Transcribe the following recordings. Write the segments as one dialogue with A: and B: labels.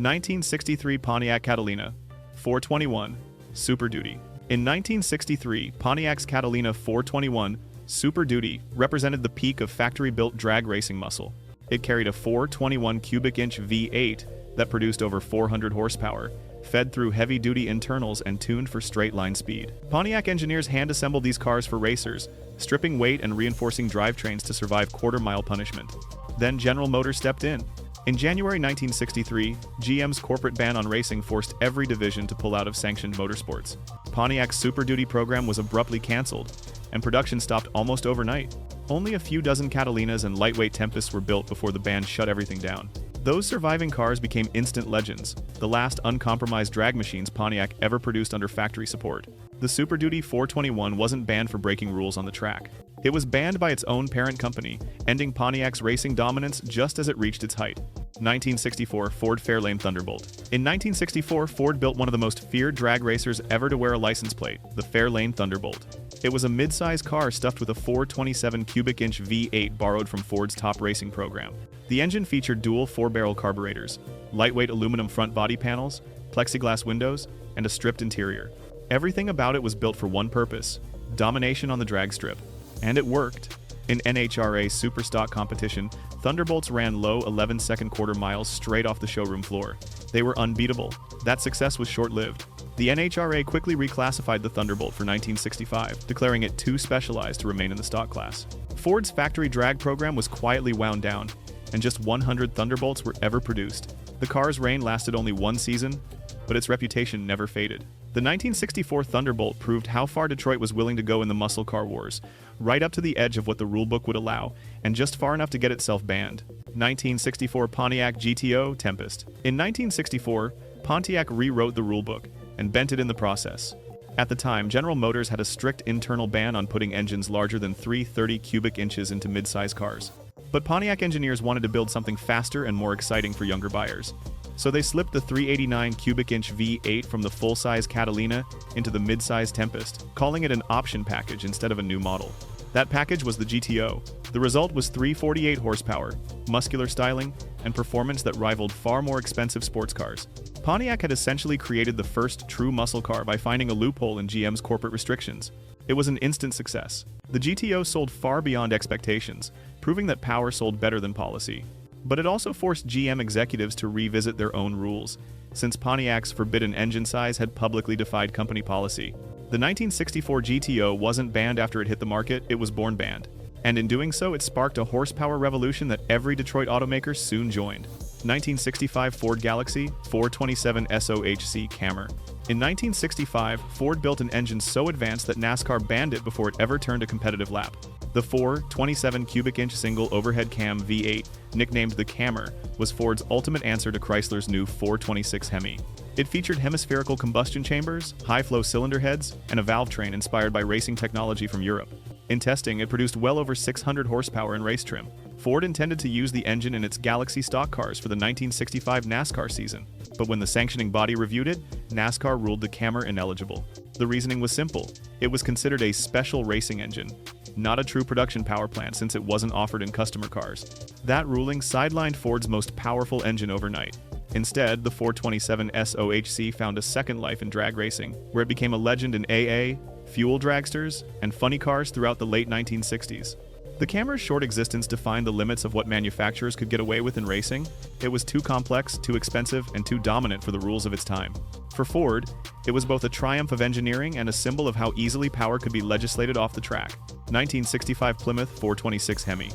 A: 1963 Pontiac Catalina 421 Super Duty. In 1963, Pontiac's Catalina 421 Super Duty represented the peak of factory-built drag racing muscle. It carried a 421 cubic inch V8 that produced over 400 horsepower, fed through heavy-duty internals and tuned for straight-line speed. Pontiac engineers hand-assembled these cars for racers, stripping weight and reinforcing drivetrains to survive quarter-mile punishment. Then General Motors stepped in. In January 1963, GM's corporate ban on racing forced every division to pull out of sanctioned motorsports. Pontiac's Super Duty program was abruptly canceled, and production stopped almost overnight. Only a few dozen Catalinas and lightweight Tempests were built before the ban shut everything down. Those surviving cars became instant legends, the last uncompromised drag machines Pontiac ever produced under factory support. The Super Duty 421 wasn't banned for breaking rules on the track. It was banned by its own parent company, ending Pontiac's racing dominance just as it reached its height. 1964 Ford Fairlane Thunderbolt. In 1964, Ford built one of the most feared drag racers ever to wear a license plate, the Fairlane Thunderbolt. It was a mid-size car stuffed with a 427 cubic inch V8 borrowed from Ford's top racing program. The engine featured dual 4-barrel carburetors, lightweight aluminum front body panels, plexiglass windows, and a stripped interior. Everything about it was built for one purpose: domination on the drag strip. And it worked. In NHRA Superstock competition, Thunderbolts ran low 11-second quarter miles straight off the showroom floor. They were unbeatable. That success was short-lived. The NHRA quickly reclassified the Thunderbolt for 1965, declaring it too specialized to remain in the stock class. Ford's factory drag program was quietly wound down, and just 100 Thunderbolts were ever produced. The car's reign lasted only one season, but its reputation never faded. The 1964 Thunderbolt proved how far Detroit was willing to go in the muscle car wars, right up to the edge of what the rulebook would allow, and just far enough to get itself banned. 1964 Pontiac GTO Tempest. In 1964, Pontiac rewrote the rulebook and bent it in the process. At the time, General Motors had a strict internal ban on putting engines larger than 330 cubic inches into mid-size cars. But Pontiac engineers wanted to build something faster and more exciting for younger buyers. So they slipped the 389 cubic inch V8 from the full-size Catalina into the mid-size Tempest, calling it an option package instead of a new model. That package was the GTO. The result was 348 horsepower, muscular styling, and performance that rivaled far more expensive sports cars. Pontiac had essentially created the first true muscle car by finding a loophole in GM's corporate restrictions. It was an instant success. The GTO sold far beyond expectations, proving that power sold better than policy. But it also forced GM executives to revisit their own rules, since Pontiac's forbidden engine size had publicly defied company policy. The 1964 GTO wasn't banned after it hit the market, it was born banned. And in doing so, it sparked a horsepower revolution that every Detroit automaker soon joined. 1965 Ford Galaxy 427 SOHC Cammer. In 1965, Ford built an engine so advanced that NASCAR banned it before it ever turned a competitive lap. The 427 cubic inch single overhead cam V8, nicknamed the Cammer, was Ford's ultimate answer to Chrysler's new 426 Hemi. It featured hemispherical combustion chambers, high-flow cylinder heads, and a valve train inspired by racing technology from Europe. In testing, it produced well over 600 horsepower in race trim. Ford intended to use the engine in its Galaxy stock cars for the 1965 NASCAR season, but when the sanctioning body reviewed it, NASCAR ruled the Cammer ineligible. The reasoning was simple: it was considered a special racing engine, not a true production power plant since it wasn't offered in customer cars. That ruling sidelined Ford's most powerful engine overnight. Instead, the 427 SOHC found a second life in drag racing, where it became a legend in AA, fuel dragsters, and funny cars throughout the late 1960s. The Cammer's short existence defined the limits of what manufacturers could get away with in racing. It was too complex, too expensive, and too dominant for the rules of its time. For Ford, it was both a triumph of engineering and a symbol of how easily power could be legislated off the track. 1965 Plymouth 426 Hemi.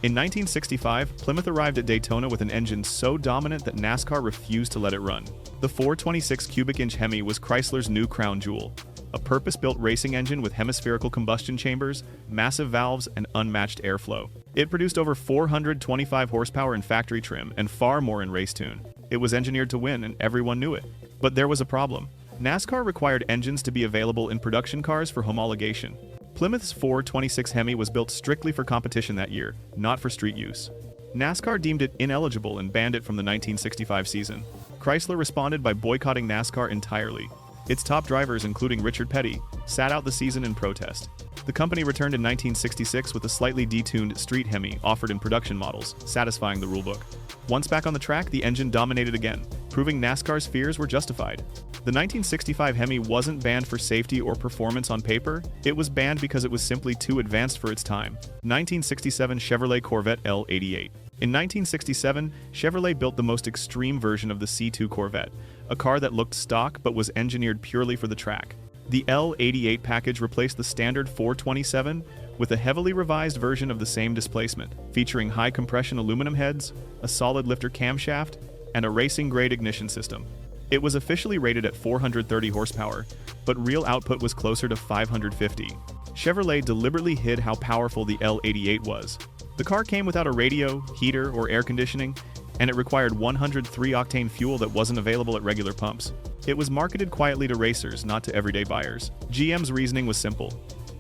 A: In 1965, Plymouth arrived at Daytona with an engine so dominant that NASCAR refused to let it run. The 426 cubic inch Hemi was Chrysler's new crown jewel, a purpose-built racing engine with hemispherical combustion chambers, massive valves, and unmatched airflow. It produced over 425 horsepower in factory trim and far more in race tune. It was engineered to win, and everyone knew it. But there was a problem. NASCAR required engines to be available in production cars for homologation. Plymouth's 426 Hemi was built strictly for competition that year, not for street use. NASCAR deemed it ineligible and banned it from the 1965 season. Chrysler responded by boycotting NASCAR entirely. Its top drivers, including Richard Petty, sat out the season in protest. The company returned in 1966 with a slightly detuned street Hemi offered in production models, satisfying the rulebook. Once back on the track, the engine dominated again, proving NASCAR's fears were justified. The 1965 Hemi wasn't banned for safety or performance on paper, it was banned because it was simply too advanced for its time. 1967 Chevrolet Corvette L88. In 1967, Chevrolet built the most extreme version of the C2 Corvette, a car that looked stock but was engineered purely for the track. The L88 package replaced the standard 427 with a heavily revised version of the same displacement, featuring high-compression aluminum heads, a solid lifter camshaft, and a racing-grade ignition system. It was officially rated at 430 horsepower, but real output was closer to 550. Chevrolet deliberately hid how powerful the L88 was. The car came without a radio, heater, or air conditioning, and it required 103-octane fuel that wasn't available at regular pumps. It was marketed quietly to racers, not to everyday buyers. GM's reasoning was simple.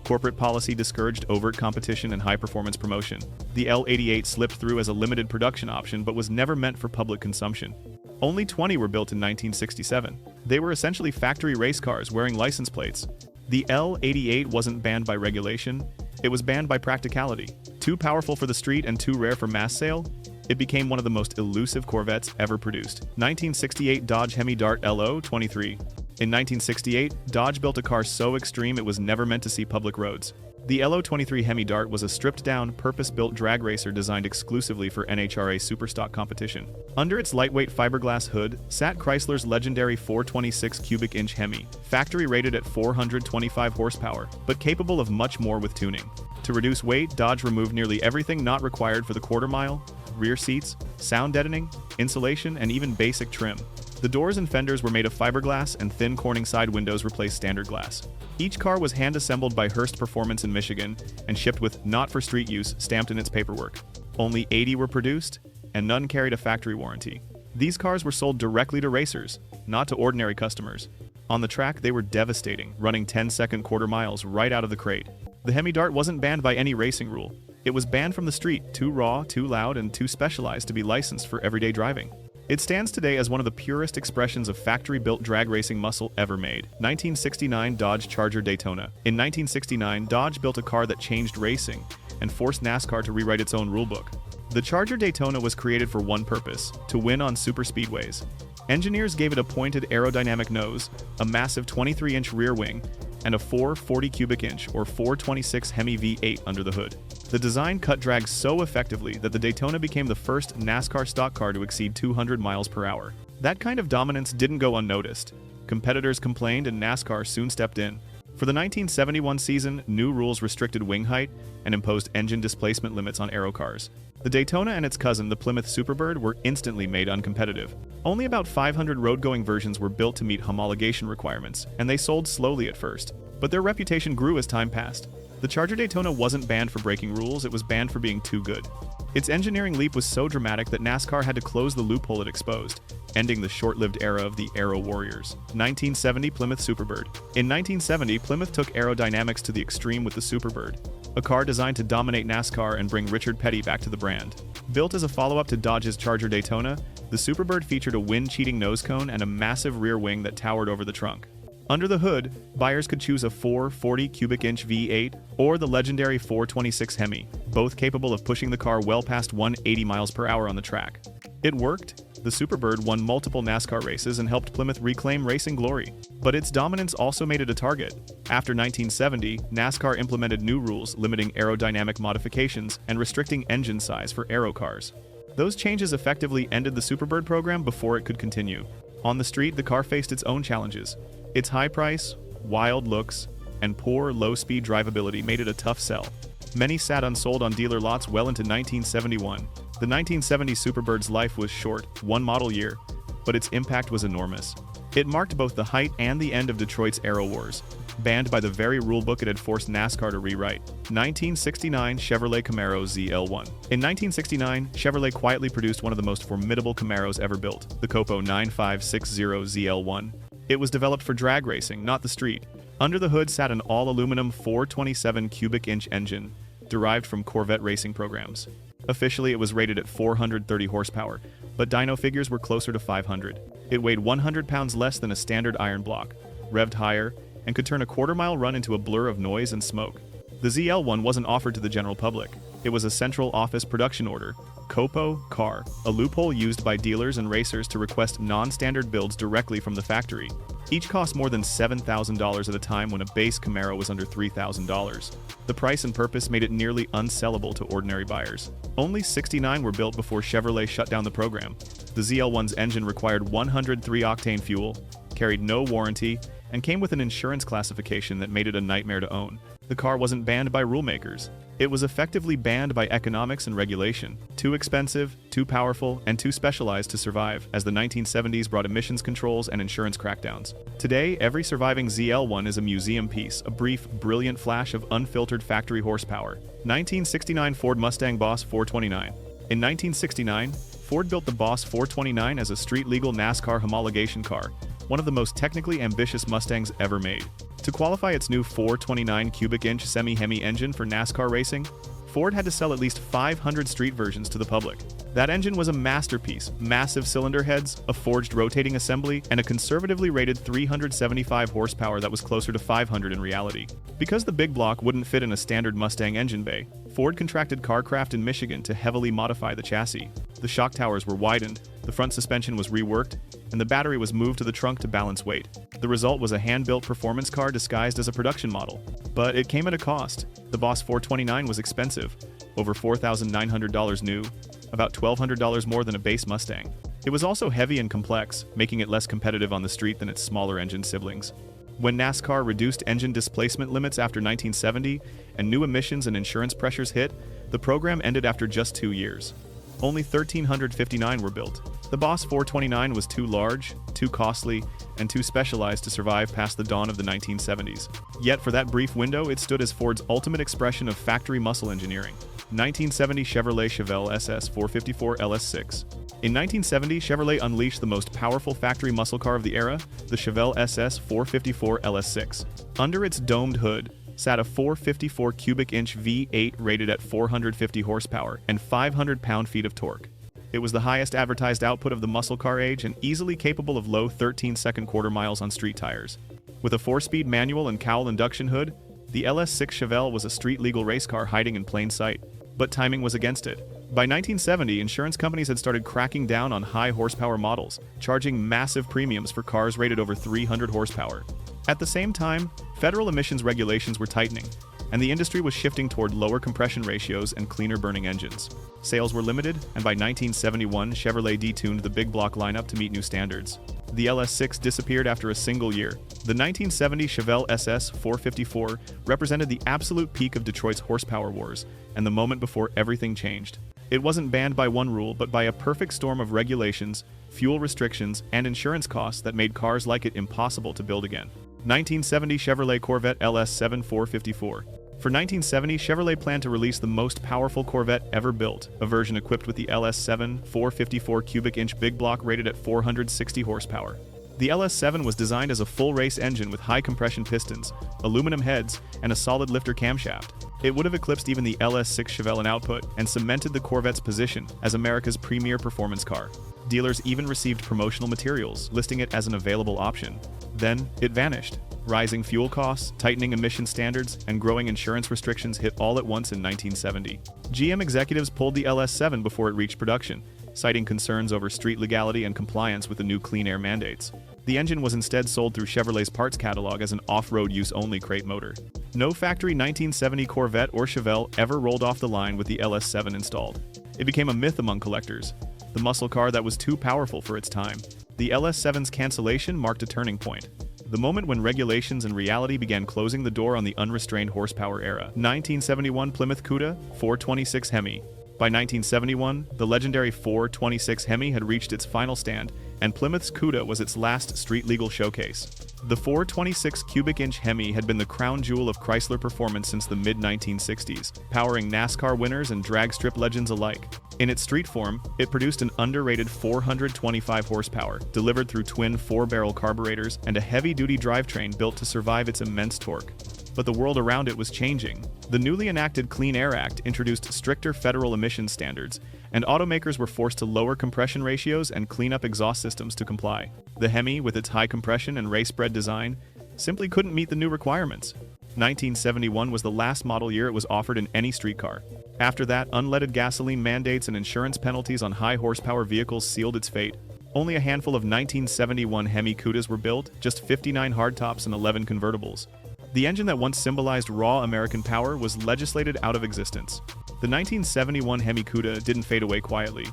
A: Corporate policy discouraged overt competition and high-performance promotion. The L88 slipped through as a limited production option but was never meant for public consumption. Only 20 were built in 1967. They were essentially factory race cars wearing license plates. The L88 wasn't banned by regulation, it was banned by practicality. Too powerful for the street and too rare for mass sale, it became one of the most elusive Corvettes ever produced. 1968 Dodge Hemi Dart LO23. In 1968, Dodge built a car so extreme it was never meant to see public roads. The LO23 Hemi Dart was a stripped-down, purpose-built drag racer designed exclusively for NHRA Superstock competition. Under its lightweight fiberglass hood sat Chrysler's legendary 426 cubic inch Hemi, factory rated at 425 horsepower, but capable of much more with tuning. To reduce weight, Dodge removed nearly everything not required for the quarter mile: rear seats, sound deadening, insulation, and even basic trim. The doors and fenders were made of fiberglass, and thin Corning side windows replaced standard glass. Each car was hand-assembled by Hearst Performance in Michigan and shipped with "not for street use" stamped in its paperwork. Only 80 were produced, and none carried a factory warranty. These cars were sold directly to racers, not to ordinary customers. On the track, they were devastating, running 10-second quarter miles right out of the crate. The Hemi Dart wasn't banned by any racing rule. It was banned from the street, too raw, too loud, and too specialized to be licensed for everyday driving. It stands today as one of the purest expressions of factory-built drag racing muscle ever made. 1969 Dodge Charger Daytona. In 1969, Dodge built a car that changed racing and forced NASCAR to rewrite its own rulebook. The Charger Daytona was created for one purpose: to win on superspeedways. Engineers gave it a pointed aerodynamic nose, a massive 23-inch rear wing, and a 440 cubic inch or 426 Hemi V8 under the hood. The design cut drag so effectively that the Daytona became the first NASCAR stock car to exceed 200 miles per hour. That kind of dominance didn't go unnoticed. Competitors complained and NASCAR soon stepped in. For the 1971 season, new rules restricted wing height and imposed engine displacement limits on aero cars. The Daytona and its cousin, the Plymouth Superbird, were instantly made uncompetitive. Only about 500 road-going versions were built to meet homologation requirements, and they sold slowly at first. But their reputation grew as time passed. The Charger Daytona wasn't banned for breaking rules, it was banned for being too good. Its engineering leap was so dramatic that NASCAR had to close the loophole it exposed, ending the short-lived era of the Aero Warriors. 1970 Plymouth Superbird. In 1970, Plymouth took aerodynamics to the extreme with the Superbird, a car designed to dominate NASCAR and bring Richard Petty back to the brand. Built as a follow-up to Dodge's Charger Daytona, the Superbird featured a wind-cheating nose cone and a massive rear wing that towered over the trunk. Under the hood, buyers could choose a 440 cubic inch V8 or the legendary 426 Hemi, both capable of pushing the car well past 180 miles per hour on the track. It worked. The Superbird won multiple NASCAR races and helped Plymouth reclaim racing glory. But its dominance also made it a target. After 1970, NASCAR implemented new rules limiting aerodynamic modifications and restricting engine size for aero cars. Those changes effectively ended the Superbird program before it could continue. On the street, the car faced its own challenges. Its high price, wild looks, and poor low-speed drivability made it a tough sell. Many sat unsold on dealer lots well into 1971. The 1970 Superbird's life was short, one model year, but its impact was enormous. It marked both the height and the end of Detroit's Aero Wars, banned by the very rulebook it had forced NASCAR to rewrite. 1969 Chevrolet Camaro ZL1. In 1969, Chevrolet quietly produced one of the most formidable Camaros ever built, the Copo 9560 ZL1. It was developed for drag racing, not the street. Under the hood sat an all-aluminum 427 cubic inch engine, derived from Corvette racing programs. Officially, it was rated at 430 horsepower, but dyno figures were closer to 500. It weighed 100 pounds less than a standard iron block, revved higher, and could turn a quarter-mile run into a blur of noise and smoke. The ZL1 wasn't offered to the general public. It was a central office production order, COPO car, a loophole used by dealers and racers to request non-standard builds directly from the factory. Each cost more than $7,000 at a time when a base Camaro was under $3,000. The price and purpose made it nearly unsellable to ordinary buyers. Only 69 were built before Chevrolet shut down the program. The ZL1's engine required 103 octane fuel, carried no warranty, and came with an insurance classification that made it a nightmare to own. The car wasn't banned by rulemakers. It was effectively banned by economics and regulation. Too expensive, too powerful, and too specialized to survive, as the 1970s brought emissions controls and insurance crackdowns. Today, every surviving ZL1 is a museum piece, a brief, brilliant flash of unfiltered factory horsepower. 1969 Ford Mustang Boss 429. In 1969, Ford built the Boss 429 as a street-legal NASCAR homologation car, one of the most technically ambitious Mustangs ever made. To qualify its new 429 cubic inch semi-Hemi engine for NASCAR racing, Ford had to sell at least 500 street versions to the public. That engine was a masterpiece, massive cylinder heads, a forged rotating assembly, and a conservatively rated 375 horsepower that was closer to 500 in reality. Because the big block wouldn't fit in a standard Mustang engine bay, Ford contracted Carcraft in Michigan to heavily modify the chassis. The shock towers were widened, the front suspension was reworked, and the battery was moved to the trunk to balance weight. The result was a hand-built performance car disguised as a production model. But it came at a cost. The Boss 429 was expensive, over $4,900 new, about $1,200 more than a base Mustang. It was also heavy and complex, making it less competitive on the street than its smaller engine siblings. When NASCAR reduced engine displacement limits after 1970 and new emissions and insurance pressures hit, the program ended after just 2 years. Only 1,359 were built. The Boss 429 was too large, too costly, and too specialized to survive past the dawn of the 1970s. Yet for that brief window, it stood as Ford's ultimate expression of factory muscle engineering. 1970 Chevrolet Chevelle SS 454 LS6. In 1970, Chevrolet unleashed the most powerful factory muscle car of the era, the Chevelle SS 454 LS6. Under its domed hood sat a 454 cubic inch V8 rated at 450 horsepower and 500 pound-feet of torque. It was the highest advertised output of the muscle car age and easily capable of low 13-second quarter miles on street tires. With a 4-speed manual and cowl induction hood, the LS6 Chevelle was a street-legal race car hiding in plain sight. But timing was against it. By 1970, insurance companies had started cracking down on high-horsepower models, charging massive premiums for cars rated over 300 horsepower. At the same time, federal emissions regulations were tightening, and the industry was shifting toward lower compression ratios and cleaner-burning engines. Sales were limited, and by 1971, Chevrolet detuned the big block lineup to meet new standards. The LS6 disappeared after a single year. The 1970 Chevelle SS 454 represented the absolute peak of Detroit's horsepower wars, and the moment before everything changed. It wasn't banned by one rule, but by a perfect storm of regulations, fuel restrictions, and insurance costs that made cars like it impossible to build again. 1970 Chevrolet Corvette LS7 454. For 1970, Chevrolet planned to release the most powerful Corvette ever built, a version equipped with the LS7 454 cubic inch big block rated at 460 horsepower. The LS7 was designed as a full-race engine with high-compression pistons, aluminum heads, and a solid lifter camshaft. It would have eclipsed even the LS6 Chevelle in output and cemented the Corvette's position as America's premier performance car. Dealers even received promotional materials, listing it as an available option. Then, it vanished. Rising fuel costs, tightening emission standards, and growing insurance restrictions hit all at once in 1970. GM executives pulled the LS7 before it reached production, citing concerns over street legality and compliance with the new clean air mandates. The engine was instead sold through Chevrolet's parts catalog as an off-road use-only crate motor. No factory 1970 Corvette or Chevelle ever rolled off the line with the LS7 installed. It became a myth among collectors, the muscle car that was too powerful for its time. The LS7's cancellation marked a turning point, the moment when regulations and reality began closing the door on the unrestrained horsepower era. 1971 Plymouth Cuda 426 Hemi. By 1971, the legendary 426 Hemi had reached its final stand, and Plymouth's Cuda was its last street-legal showcase. The 426 cubic inch Hemi had been the crown jewel of Chrysler performance since the mid-1960s, powering NASCAR winners and drag strip legends alike. In its street form, it produced an underrated 425 horsepower, delivered through twin 4-barrel carburetors and a heavy-duty drivetrain built to survive its immense torque. But the world around it was changing. The newly enacted Clean Air Act introduced stricter federal emissions standards, and automakers were forced to lower compression ratios and clean up exhaust systems to comply. The Hemi, with its high compression and race-bred design, simply couldn't meet the new requirements. 1971 was the last model year it was offered in any street car. After that, unleaded gasoline mandates and insurance penalties on high-horsepower vehicles sealed its fate. Only a handful of 1971 Hemi Cudas were built, just 59 hardtops and 11 convertibles. The engine that once symbolized raw American power was legislated out of existence. The 1971 Hemi Cuda didn't fade away quietly.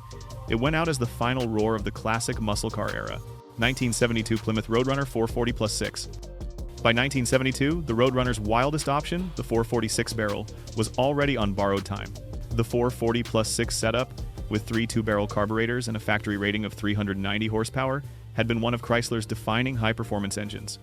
A: It went out as the final roar of the classic muscle car era. 1972 Plymouth Roadrunner 440 plus 6. By 1972, the Roadrunner's wildest option, the 446 barrel, was already on borrowed time. The 440 plus 6 setup, with 3 two-barrel carburetors and a factory rating of 390 horsepower, had been one of Chrysler's defining high-performance engines.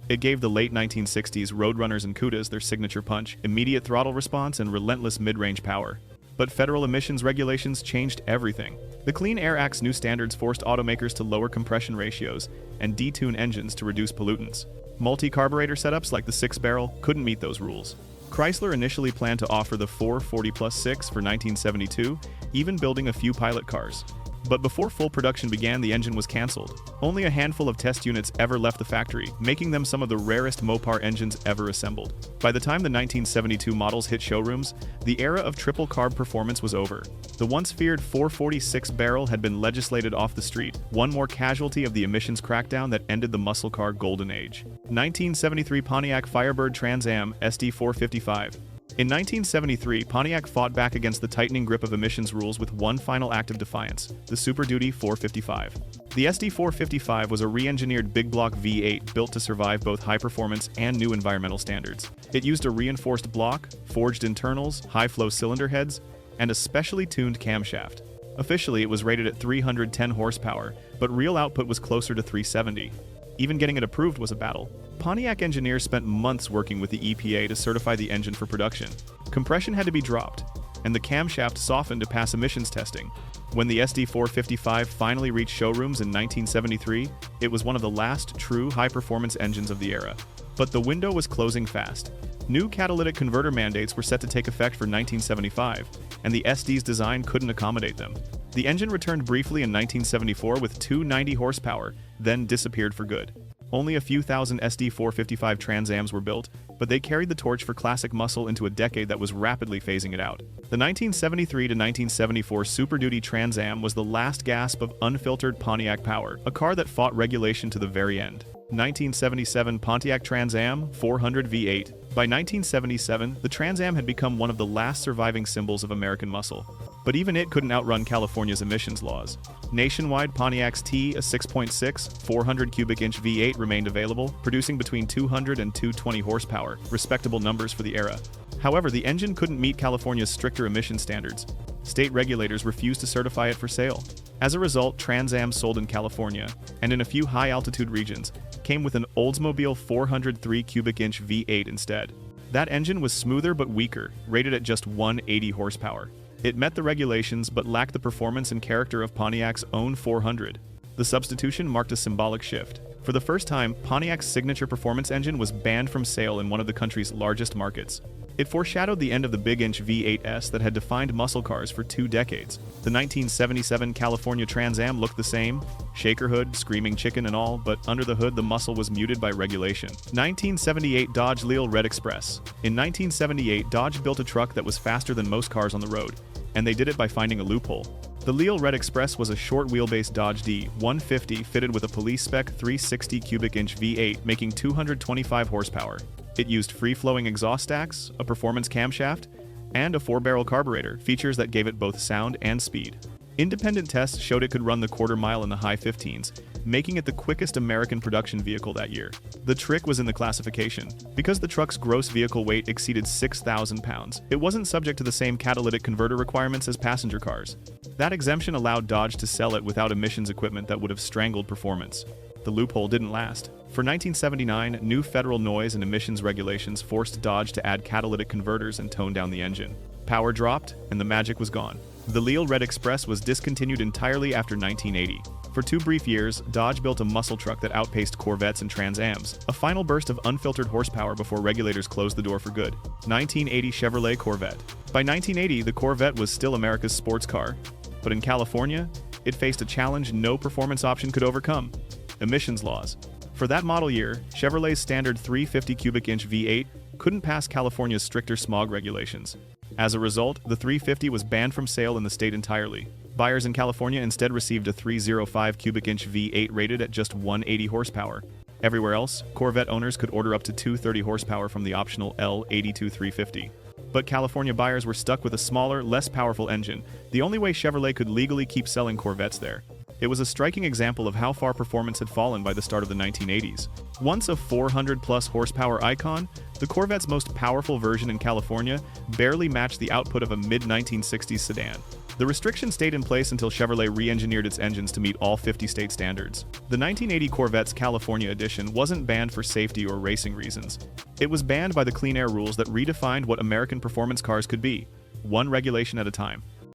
A: It gave the late 1960s Roadrunners and Cudas their signature punch, immediate throttle response, and relentless mid-range power. But federal emissions regulations changed everything. The Clean Air Act's new standards forced automakers to lower compression ratios and detune engines to reduce pollutants. Multi-carburetor setups like the 6-barrel couldn't meet those rules. Chrysler initially planned to offer the 440 plus 6 for 1972, even building a few pilot cars. But before full production began, the engine was canceled. Only a handful of test units ever left the factory, making them some of the rarest Mopar engines ever assembled. By the time the 1972 models hit showrooms, the era of triple carb performance was over. The once feared 446 barrel had been legislated off the street, one more casualty of the emissions crackdown that ended the muscle car golden age. 1973 Pontiac Firebird Trans Am SD455. In 1973, Pontiac fought back against the tightening grip of emissions rules with one final act of defiance, the Super Duty 455. The SD455 was a re-engineered big block V8 built to survive both high performance and new environmental standards. It used a reinforced block, forged internals, high-flow cylinder heads, and a specially tuned camshaft. Officially, it was rated at 310 horsepower, but real output was closer to 370. Even getting it approved was a battle. Pontiac engineers spent months working with the EPA to certify the engine for production. Compression had to be dropped, and the camshaft softened to pass emissions testing. When the SD455 finally reached showrooms in 1973, it was one of the last true high-performance engines of the era. But the window was closing fast. New catalytic converter mandates were set to take effect for 1975, and the SD's design couldn't accommodate them. The engine returned briefly in 1974 with 290 horsepower, then disappeared for good. Only a few thousand SD455 Trans Ams were built, but they carried the torch for classic muscle into a decade that was rapidly phasing it out. The 1973 to 1974 Super Duty Trans Am was the last gasp of unfiltered Pontiac power, a car that fought regulation to the very end. 1977 Pontiac Trans Am 400 V8. By 1977, the Trans Am had become one of the last surviving symbols of American muscle. But even it couldn't outrun California's emissions laws. Nationwide, Pontiac's T, a 6.6, 400 cubic inch V8 remained available, producing between 200 and 220 horsepower, respectable numbers for the era. However, the engine couldn't meet California's stricter emission standards. State regulators refused to certify it for sale. As a result, Trans Am sold in California, and in a few high-altitude regions, came with an Oldsmobile 403 cubic inch V8 instead. That engine was smoother but weaker, rated at just 180 horsepower. It met the regulations but lacked the performance and character of Pontiac's own 400. The substitution marked a symbolic shift. For the first time, Pontiac's signature performance engine was banned from sale in one of the country's largest markets. It foreshadowed the end of the big-inch V8S that had defined muscle cars for 2 decades. The 1977 California Trans Am looked the same, shaker hood, screaming chicken and all, but under the hood the muscle was muted by regulation. 1978 Dodge Leal Red Express. In 1978, Dodge built a truck that was faster than most cars on the road, and they did it by finding a loophole. The Leal Red Express was a short-wheelbase Dodge D150 fitted with a police-spec 360 cubic inch V8 making 225 horsepower. It used free-flowing exhaust stacks, a performance camshaft, and a 4-barrel carburetor, features that gave it both sound and speed. Independent tests showed it could run the quarter mile in the high 15s, making it the quickest American production vehicle that year. The trick was in the classification. Because the truck's gross vehicle weight exceeded 6,000 pounds, it wasn't subject to the same catalytic converter requirements as passenger cars. That exemption allowed Dodge to sell it without emissions equipment that would have strangled performance. The loophole didn't last. For 1979, new federal noise and emissions regulations forced Dodge to add catalytic converters and tone down the engine. Power dropped, and the magic was gone. The Leal Red Express was discontinued entirely after 1980. For 2 brief years, Dodge built a muscle truck that outpaced Corvettes and Trans Ams, a final burst of unfiltered horsepower before regulators closed the door for good. 1980 Chevrolet Corvette. By 1980, the Corvette was still America's sports car, but in California, it faced a challenge no performance option could overcome: emissions laws. For that model year, Chevrolet's standard 350 cubic inch V8 couldn't pass California's stricter smog regulations. As a result, the 350 was banned from sale in the state entirely. Buyers in California instead received a 305 cubic inch V8 rated at just 180 horsepower. Everywhere else, Corvette owners could order up to 230 horsepower from the optional L82 350. But California buyers were stuck with a smaller, less powerful engine, the only way Chevrolet could legally keep selling Corvettes there. It was a striking example of how far performance had fallen by the start of the 1980s. Once a 400-plus horsepower icon, the Corvette's most powerful version in California barely matched the output of a mid-1960s sedan. The restriction stayed in place until Chevrolet re-engineered its engines to meet all 50 state standards. The 1980 Corvette's California edition wasn't banned for safety or racing reasons. It was banned by the clean air rules that redefined what American performance cars could be, one regulation at a time.